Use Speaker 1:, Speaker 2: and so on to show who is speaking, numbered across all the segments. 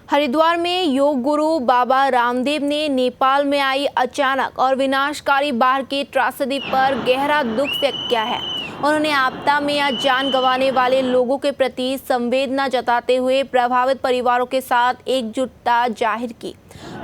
Speaker 1: हरिद्वार में योग गुरु बाबा रामदेव ने नेपाल में आई अचानक और विनाशकारी बाढ़ की त्रासदी पर गहरा दुख व्यक्त किया है। उन्होंने आपदा में या जान गंवाने वाले लोगों के प्रति संवेदना जताते हुए प्रभावित परिवारों के साथ एकजुटता जाहिर की।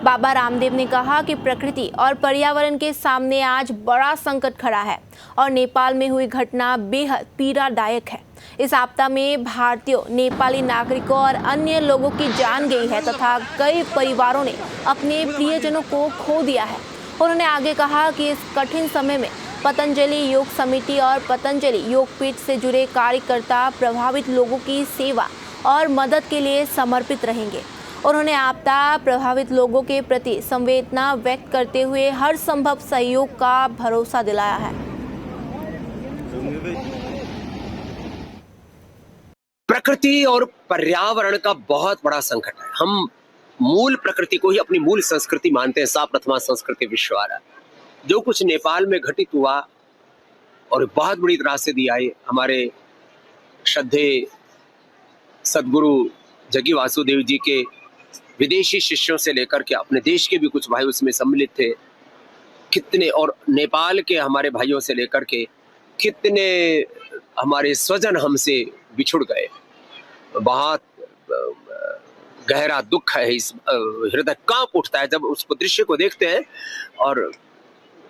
Speaker 1: बाबा रामदेव ने कहा कि प्रकृति और पर्यावरण के सामने आज बड़ा संकट खड़ा है और नेपाल में हुई घटना बेहद पीड़ादायक है। इस आपदा में भारतीयों, नेपाली नागरिकों और अन्य लोगों की जान गई है तथा कई परिवारों ने अपने प्रियजनों को खो दिया है। उन्होंने आगे कहा कि इस कठिन समय में पतंजलि योग समिति और पतंजलि योगपीठ से जुड़े कार्यकर्ता प्रभावित लोगों की सेवा और मदद के लिए समर्पित रहेंगे। उन्होंने आपदा प्रभावित लोगों के प्रति संवेदना व्यक्त करते हुए हर संभव सहयोग का भरोसा दिलाया है।
Speaker 2: प्रकृति और पर्यावरण का बहुत बड़ा संकट है। हम मूल प्रकृति को ही अपनी मूल संस्कृति मानते हैं। सा प्रथमा संस्कृति विश्वारा। जो कुछ नेपाल में घटित हुआ और बहुत बड़ी त्रासदी आई, हमारे श्रद्धेय सदगुरु जग्गी वासुदेव जी के विदेशी शिष्यों से लेकर के अपने देश के भी कुछ भाई उसमें सम्मिलित थे। कितने और नेपाल के हमारे भाइयों से लेकर के कितने हमारे स्वजन हमसे बिछुड़ गए। बहुत गहरा दुख है। इस हृदय कांप उठता है जब उसको दृश्य को देखते हैं और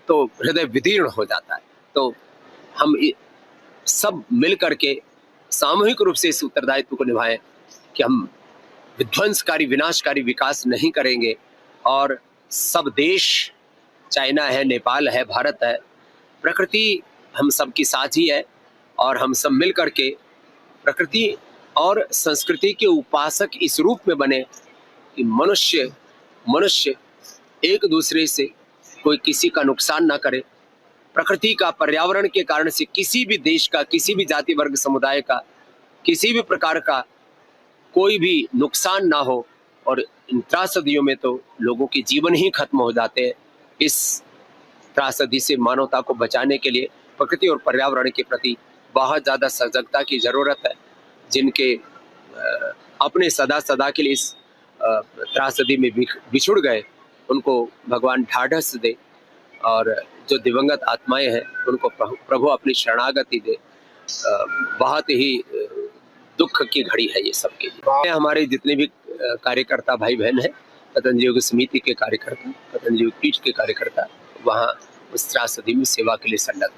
Speaker 2: तो हृदय विदीर्ण हो जाता है। तो हम सब मिल करके सामूहिक रूप से इस उत्तरदायित्व को निभाएं कि हम विध्वंसकारी विनाशकारी विकास नहीं करेंगे और सब देश, चाइना है, नेपाल है, भारत है, प्रकृति हम सबकी साझी है और हम सब मिल करके प्रकृति और संस्कृति के उपासक इस रूप में बने कि मनुष्य एक दूसरे से कोई किसी का नुकसान ना करे। प्रकृति का, पर्यावरण के कारण से किसी भी देश का, किसी भी जाति वर्ग समुदाय का, किसी भी प्रकार का कोई भी नुकसान ना हो। और इन त्रासदियों में तो लोगों के जीवन ही खत्म हो जाते हैं। इस त्रासदी से मानवता को बचाने के लिए प्रकृति और पर्यावरण के प्रति बहुत ज़्यादा सजगता की ज़रूरत है। जिनके अपने सदा के लिए इस त्रासदी में बिछुड़ गए, उनको भगवान ढाढ़स दे और जो दिवंगत आत्माएं हैं उनको प्रभु अपनी शरणागति दे। बहुत ही दुख की घड़ी है ये सबके लिए। हमारे जितने भी कार्यकर्ता भाई बहन हैं, पतंजलि योग समिति के कार्यकर्ता, पतंजलि योग पीठ के कार्यकर्ता, वहाँ उस त्रासदी में सेवा के लिए संलग्न।